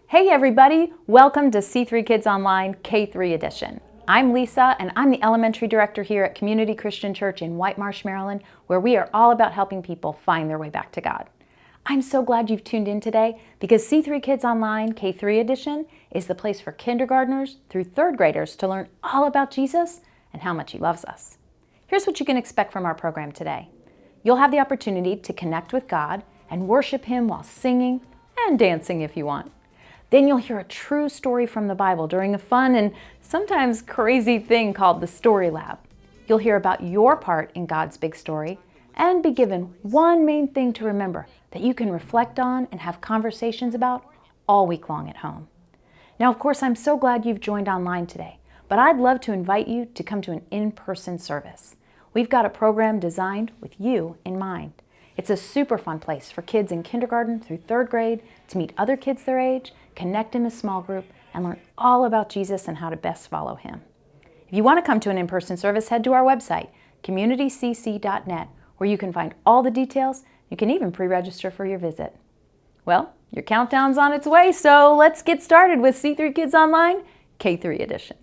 Hey everybody, welcome to C3 Kids Online K-3 edition. I'm Lisa and I'm the elementary director here at Community Christian Church in White Marsh, Maryland, where we are all about helping people find their way back to God. I'm so glad you've tuned in today because C3 Kids Online K-3 edition is the place for kindergartners through third graders to learn all about Jesus and how much He loves us. Here's what you can expect from our program today. You'll have the opportunity to connect with God and worship Him while singing and dancing if you want. Then you'll hear a true story from the Bible during a fun and sometimes crazy thing called the Story Lab. You'll hear about your part in God's big story and be given one main thing to remember that you can reflect on and have conversations about all week long at home. Now, of course, I'm so glad you've joined online today, but I'd love to invite you to come to an in-person service. We've got a program designed with you in mind. It's a super fun place for kids in kindergarten through third grade to meet other kids their age, connect in a small group, and learn all about Jesus and how to best follow Him. If you want to come to an in-person service, head to our website, communitycc.net, where you can find all the details. You can even pre-register for your visit. Well, your countdown's on its way, so let's get started with C3 Kids Online K-3 edition.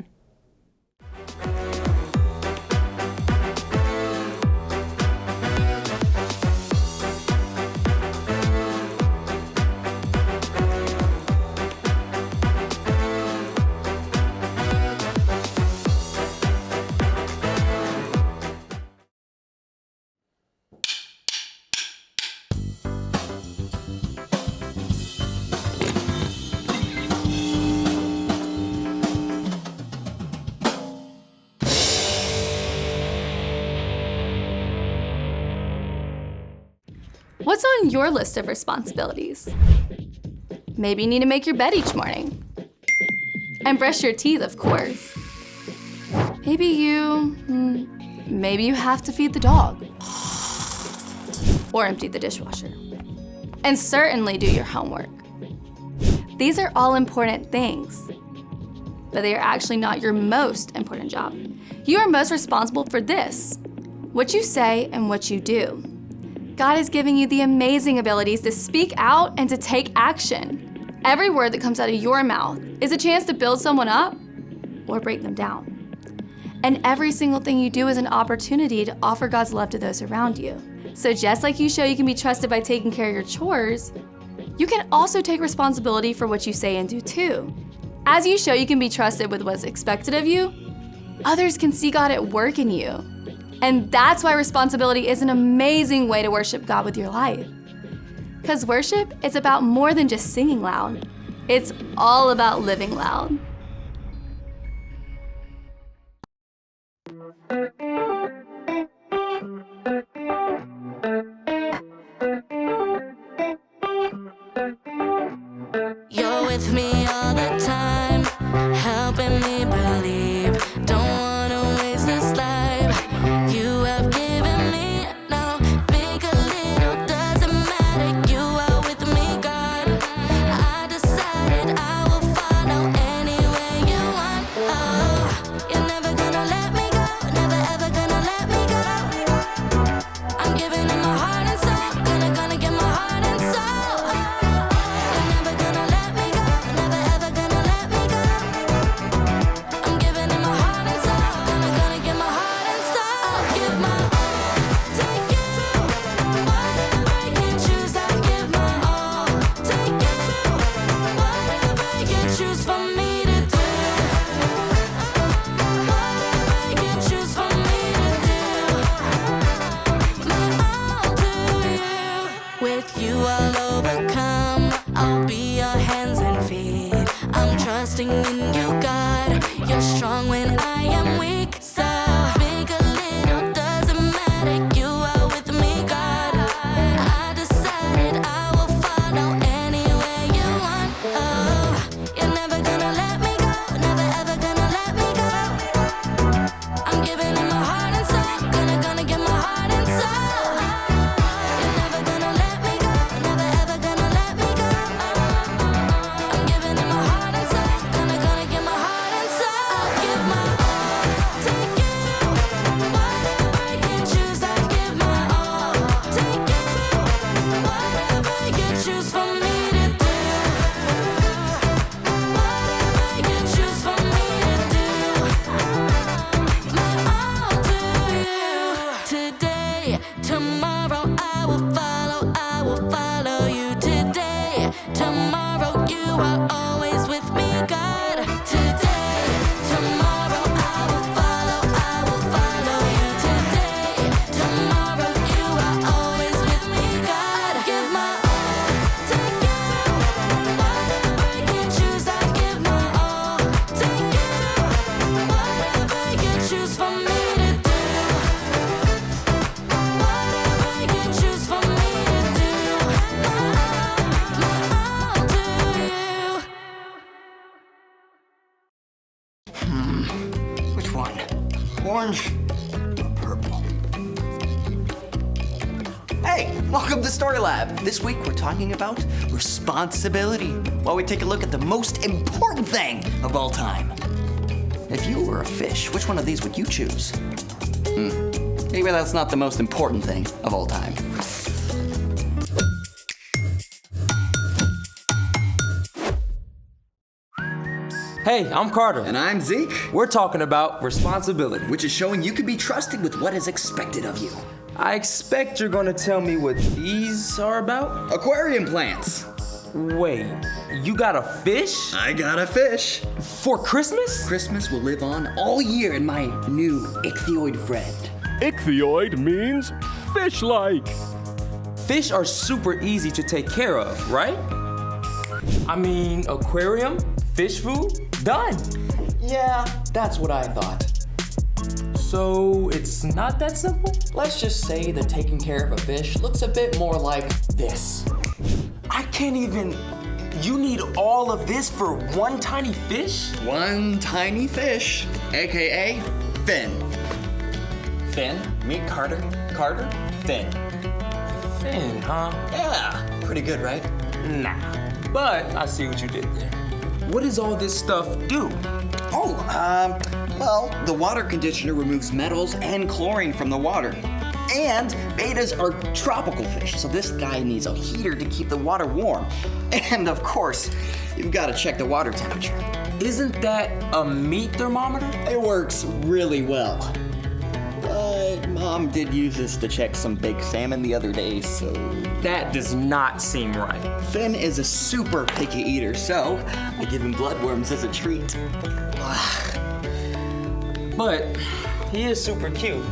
What's on your list of responsibilities? Maybe you need to make your bed each morning. And brush your teeth, of course. Maybe you have to feed the dog. Or empty the dishwasher. And certainly do your homework. These are all important things, but they are actually not your most important job. You are most responsible for this, what you say and what you do. God is giving you the amazing abilities to speak out and to take action. Every word that comes out of your mouth is a chance to build someone up or break them down. And every single thing you do is an opportunity to offer God's love to those around you. So just like you show you can be trusted by taking care of your chores, you can also take responsibility for what you say and do too. As you show you can be trusted with what's expected of you, others can see God at work in you. And that's why responsibility is an amazing way to worship God with your life. Because worship is about more than just singing loud. It's all about living loud. You're with me all the time, helping me believe. Don't wanna waste this life you have given me. Now, big or little, doesn't matter. You are with me, God. I decided I will follow anywhere you want. Oh, you're never gonna let me go, never ever gonna let me go. I'm giving it my heart and soul, gonna give my heart and soul. You're never gonna let me go, never ever gonna let me go. I'm giving it my heart and soul, gonna give my heart and soul. I'll give my all to you. Whatever you choose, I'll give my all to you. Whatever you choose for me to do. Whatever you choose for me to do. My all to you. With you I'll overcome. I'll be your hands and feet. I'm trusting in you, God. You're strong when I am weak. So big or little, doesn't matter. You are with me, God. I decided I will follow whatever you choose for me to do. Whatever you choose for me to do. My all to you. Today, tomorrow I will follow you. Today, tomorrow you are always with me, God. Today, tomorrow I will follow you. Today, tomorrow you are always with me, God. Give my all to you. Whatever you choose, I give my all to you. Whatever you choose for me to do. Whatever you choose for me to do. My all to you. Which one? Orange or purple? Hey, welcome to Story Lab. This week we're talking about responsibility while we take a look at the most important thing of all time. If you were a fish, which one of these would you choose? Maybe that's not the most important thing of all time. Hey, I'm Carter. And I'm Zeke, We're talking about responsibility. which is showing you can be trusted with what is expected of you. I expect you're gonna tell me what these are about? Aquarium plants. Wait, you got a fish? I got a fish. For Christmas? Christmas will live on all year in my new ichthyoid friend. Ichthyoid means fish-like. Fish are super easy to take care of, right? I mean, aquarium, fish food, done. Yeah, that's what I thought. So it's not that simple? Let's just say that taking care of a fish looks a bit more like this. I can't even. You need all of this for one tiny fish? One tiny fish, AKA Finn. Finn, meet Carter. Carter, Finn. Finn, huh? Yeah, pretty good, right? Nah. But I see what you did there. What does all this stuff do? Well, the water conditioner removes metals and chlorine from the water. And betas are tropical fish, so this guy needs a heater to keep the water warm. And of course, you've got to check the water temperature. Isn't that a meat thermometer? It works really well. But Mom did use this to check some baked salmon the other day, so... That does not seem right. Finn is a super picky eater, so I give him bloodworms as a treat. But he is super cute.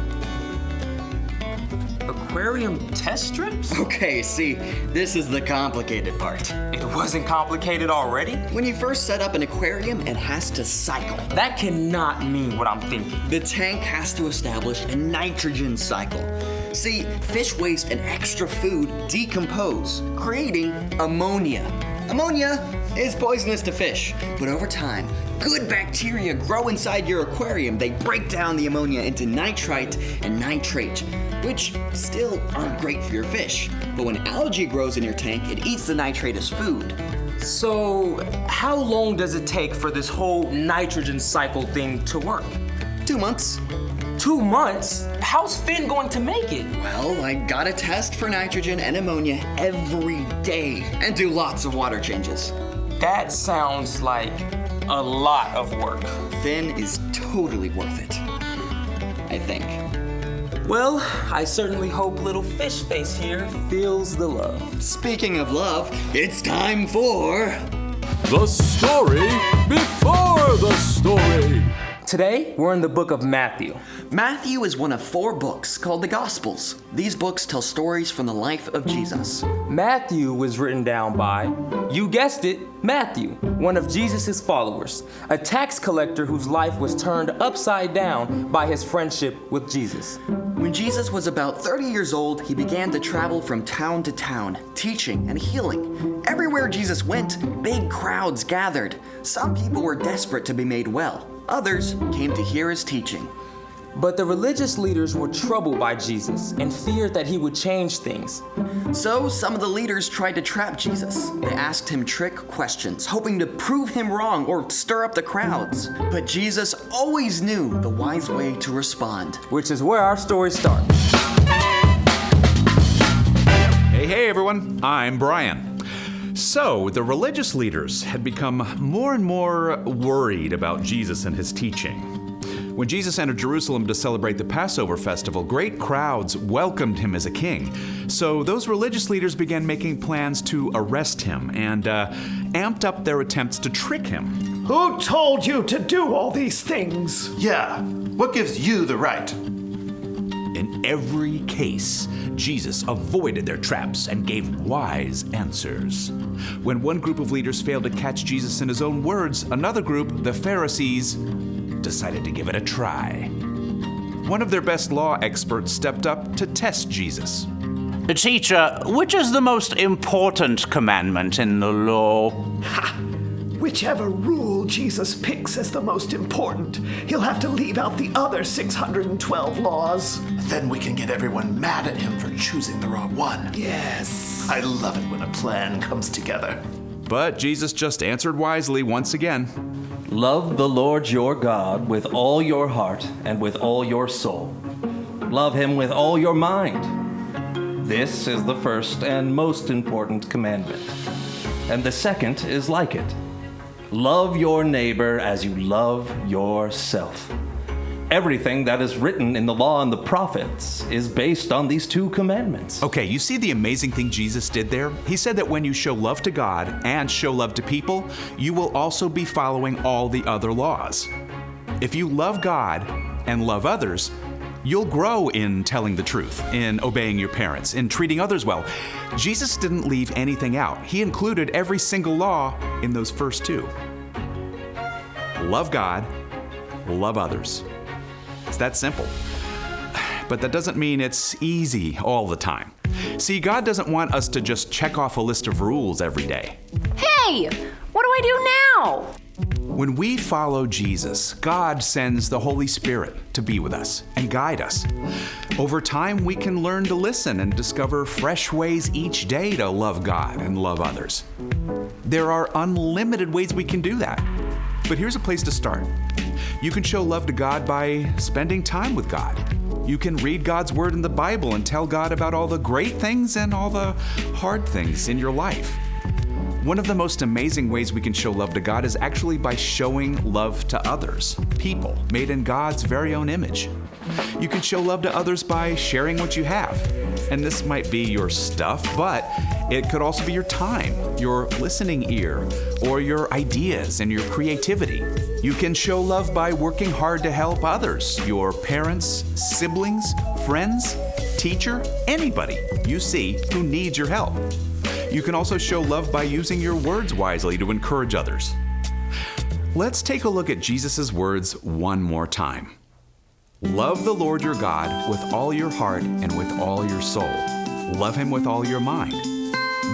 Aquarium test strips? Okay, see, this is the complicated part. It wasn't complicated already? When you first set up an aquarium, it has to cycle. That cannot mean what I'm thinking. The tank has to establish a nitrogen cycle. See, fish waste and extra food decompose, creating ammonia. Ammonia is poisonous to fish, but over time, good bacteria grow inside your aquarium. They break down the ammonia into nitrite and nitrate, which still aren't great for your fish. But when algae grows in your tank, it eats the nitrate as food. So, how long does it take for this whole nitrogen cycle thing to work? 2 months. 2 months? How's Finn going to make it? Well, I gotta test for nitrogen and ammonia every day and do lots of water changes. That sounds like a lot of work. Finn is totally worth it, I think. Well, I certainly hope little fish face here feels the love. Speaking of love, it's time for... The story before the story. Today, we're in the book of Matthew. Matthew is one of 4 books called the Gospels. These books tell stories from the life of Jesus. Matthew was written down by, you guessed it, Matthew, one of Jesus' followers, a tax collector whose life was turned upside down by his friendship with Jesus. When Jesus was about 30 years old, he began to travel from town to town, teaching and healing. Everywhere Jesus went, big crowds gathered. Some people were desperate to be made well. Others came to hear his teaching. But the religious leaders were troubled by Jesus and feared that he would change things. So some of the leaders tried to trap Jesus. They asked him trick questions, hoping to prove him wrong or stir up the crowds. But Jesus always knew the wise way to respond. Which is where our story starts. Hey everyone, I'm Brian. So, the religious leaders had become more and more worried about Jesus and his teaching. When Jesus entered Jerusalem to celebrate the Passover festival, great crowds welcomed him as a king. So those religious leaders began making plans to arrest him and amped up their attempts to trick him. Who told you to do all these things? Yeah, what gives you the right? In every case, Jesus avoided their traps and gave wise answers. When one group of leaders failed to catch Jesus in his own words, another group, the Pharisees, decided to give it a try. One of their best law experts stepped up to test Jesus. Teacher, which is the most important commandment in the law? Ha! Whichever rule Jesus picks as the most important, he'll have to leave out the other 612 laws. Then we can get everyone mad at him for choosing the wrong one. Yes. I love it when a plan comes together. But Jesus just answered wisely once again. Love the Lord your God with all your heart and with all your soul. Love him with all your mind. This is the first and most important commandment. And the second is like it. Love your neighbor as you love yourself. Everything that is written in the law and the prophets is based on these two commandments. Okay, you see the amazing thing Jesus did there? He said that when you show love to God and show love to people, you will also be following all the other laws. If you love God and love others, you'll grow in telling the truth, in obeying your parents, in treating others well. Jesus didn't leave anything out. He included every single law in those first two. Love God, love others. It's that simple. But that doesn't mean it's easy all the time. See, God doesn't want us to just check off a list of rules every day. Hey, what do I do now? When we follow Jesus, God sends the Holy Spirit to be with us and guide us. Over time, we can learn to listen and discover fresh ways each day to love God and love others. There are unlimited ways we can do that. But here's a place to start. You can show love to God by spending time with God. You can read God's Word in the Bible and tell God about all the great things and all the hard things in your life. One of the most amazing ways we can show love to God is actually by showing love to others, people made in God's very own image. You can show love to others by sharing what you have. And this might be your stuff, but it could also be your time, your listening ear, or your ideas and your creativity. You can show love by working hard to help others, your parents, siblings, friends, teacher, anybody you see who needs your help. You can also show love by using your words wisely to encourage others. Let's take a look at Jesus' words one more time. Love the Lord your God with all your heart and with all your soul. Love him with all your mind.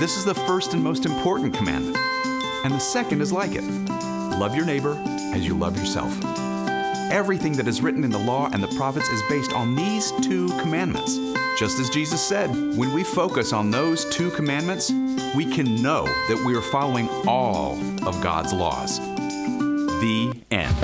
This is the first and most important commandment. And the second is like it. Love your neighbor as you love yourself. Everything that is written in the law and the prophets is based on these two commandments. Just as Jesus said, when we focus on those two commandments, we can know that we are following all of God's laws. The end.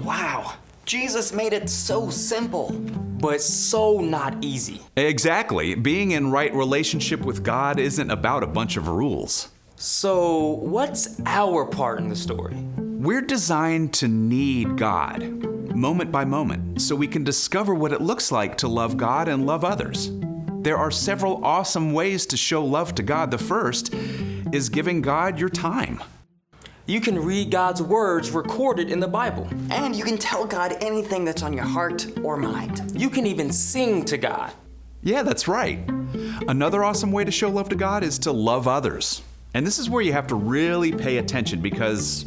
Wow, Jesus made it so simple. But so not easy. Exactly. Being in right relationship with God isn't about a bunch of rules. So, what's our part in the story? We're designed to need God, moment by moment, so we can discover what it looks like to love God and love others. There are several awesome ways to show love to God. The first is giving God your time. You can read God's words recorded in the Bible. And you can tell God anything that's on your heart or mind. You can even sing to God. Yeah, that's right. Another awesome way to show love to God is to love others. And this is where you have to really pay attention because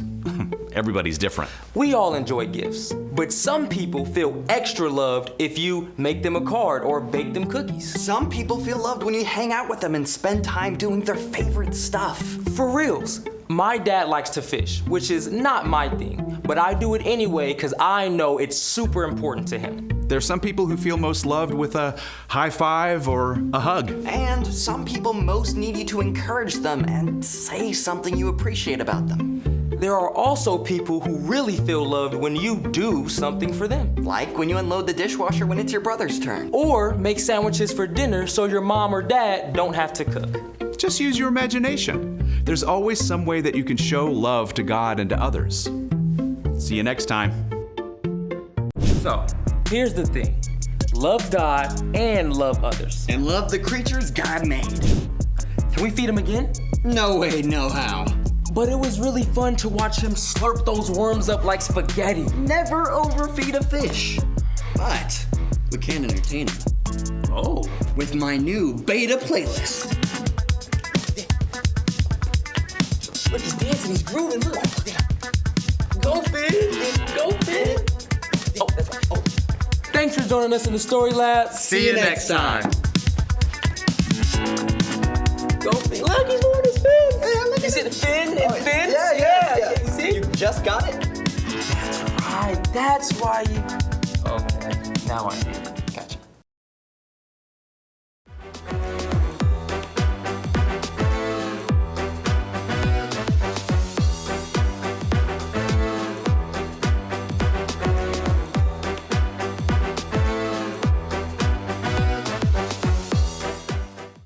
everybody's different. We all enjoy gifts, but some people feel extra loved if you make them a card or bake them cookies. Some people feel loved when you hang out with them and spend time doing their favorite stuff. For reals. My dad likes to fish, which is not my thing, but I do it anyway because I know it's super important to him. There's some people who feel most loved with a high five or a hug. And some people most need you to encourage them and say something you appreciate about them. there are also people who really feel loved when you do something for them. Like when you unload the dishwasher when it's your brother's turn. Or make sandwiches for dinner so your mom or dad don't have to cook. Just use your imagination. There's always some way that you can show love to God and to others. See you next time. So, here's the thing. Love God and love others. And love the creatures God made. Can we feed him again? No way, no how. But it was really fun to watch him slurp those worms up like spaghetti. Never overfeed a fish. But we can entertain him. Oh. With my new beta playlist. Look, he's dancing, he's grooving, look. Go, Finn! Go, Finn! Oh, that's right. Oh. Thanks for joining us in the Story Lab. See you next time. Go, Finn. Look, he's moving his fins. Yeah, look, you see the fin and fins? Yeah. You see? You just got it? That's right. That's why you... Okay, now I get it.